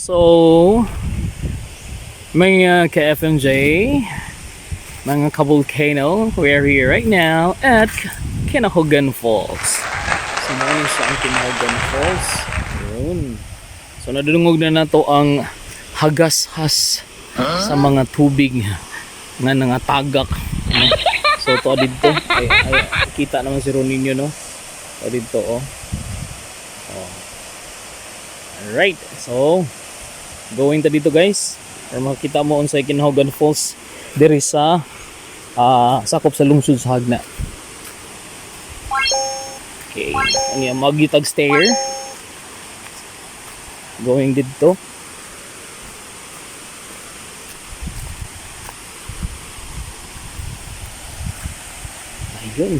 So, mga ka-FMJ, mga ka-volcano, we are here right now at Kinahugan Falls. So, muna siya ang Kinahugan Falls. Yun. So, nadulungog na nato ang hagashas sa mga tubig nga nangatagak. So, to dito. Ay, kita naman si Roninho, no? To dito, oh. Alright, so going ta dito guys para makita mo unsay Kinahugan Falls diri sa sakop sa lungsod sa Jagna. Okay, ano yan, magitag stair going dito. Ayun,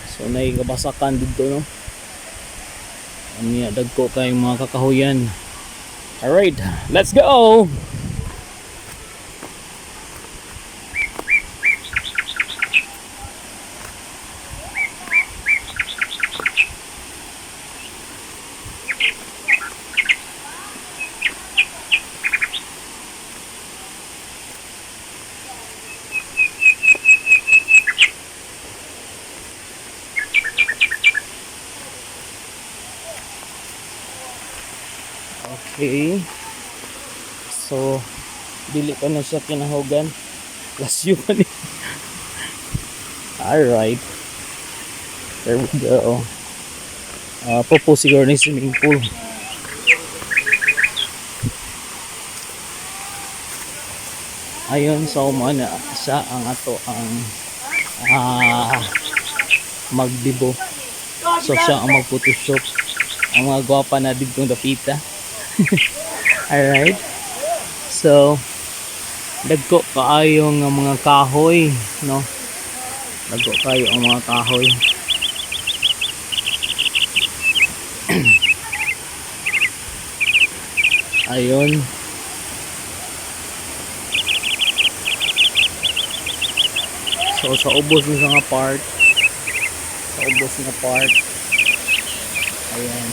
so naikabasakan dito, no? Ano yan, dagko kayong mga kakahuyan. Alright, let's go! Okay, so dili pa na siya Kinahugan, lasyo pa ni. Alright, there we go. Popo siguro ni swimming pool. Ayun, so mana siya ang ato ang magdibo. So siya ang mag-photoshop. Ang mga gwapa na dito dapita. Alright, so dagko kaayo nga mga kahoy, no? Dagko kayo ang mga kahoy. Ayun, so sa ubos ng mga part, ayan.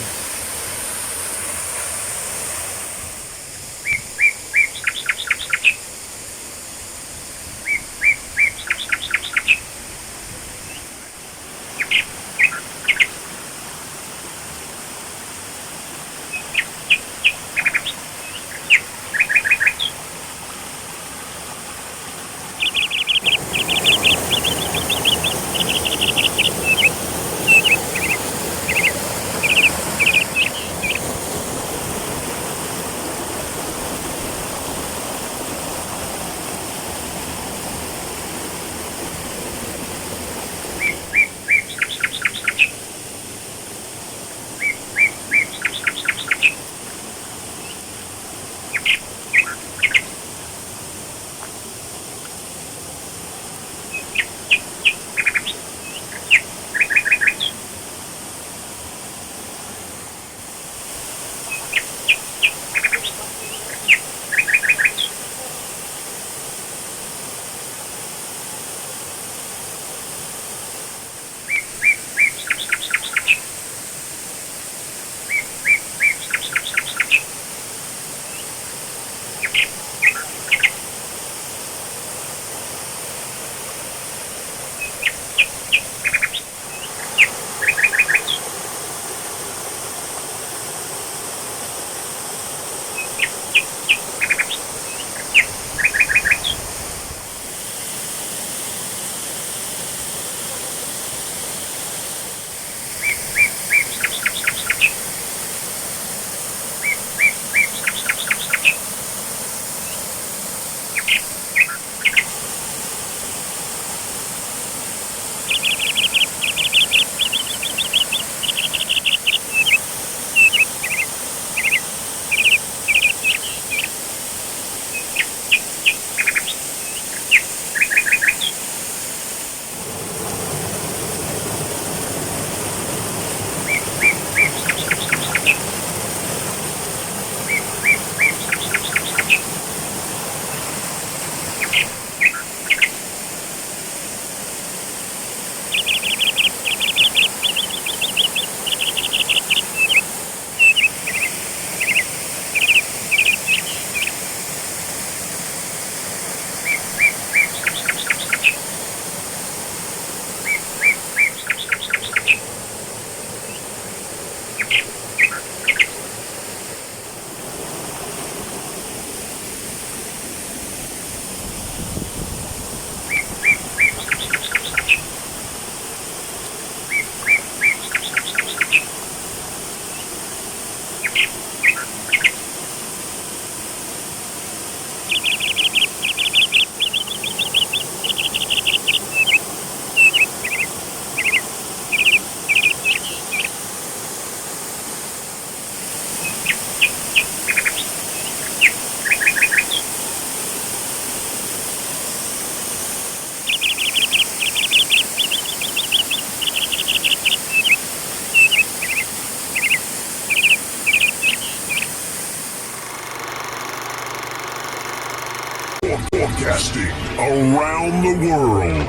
around the world.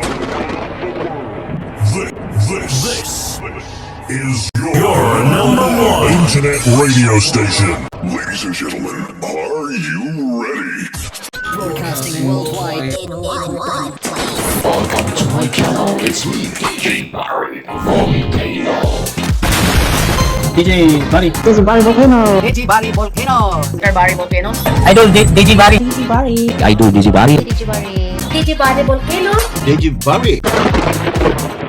This is your number one internet radio station. Ladies and gentlemen, are you ready? Broadcasting worldwide in one place. Welcome to my channel, it's me, DJ Barry, Volcano. DJ Barry. DJ Barry Volcano. DJ Barry Volcano. Sir Barry Volcano. Idol DJ Barry. DJ Barry. Idol DJ Barry. DJ Barry. DJ Barry Volcano. DJ Barry.